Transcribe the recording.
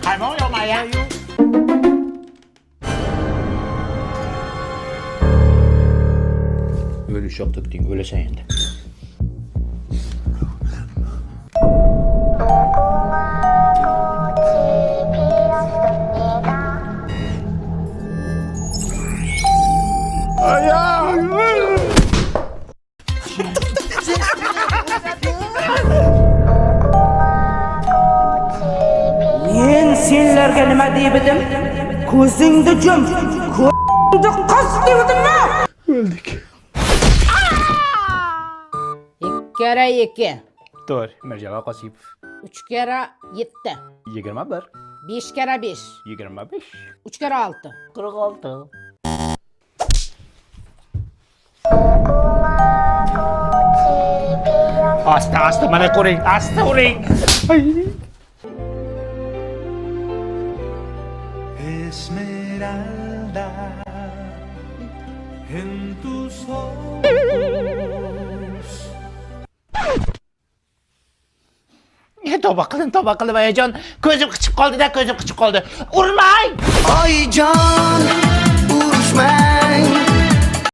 Kayma oyama ya. Ölüş yok döktün, ölesen yendi. Men senlarga nima deybidim? Ko'zingni jum, ko'zingni qis deybidim-mi? Öldük. 2 kere 2, Doğru, Mercaba Kasipov. 3 kere 7, 21, 5 kere 5, 25, 3 kere 6. 46. Asta, bana koruyun, asta koruyun. Esmeralda en tus ojos. Toba kılın Ayacan. Gözüm kıçıp kaldı da gözüm kıçıp kaldı. Urmayın! Ay can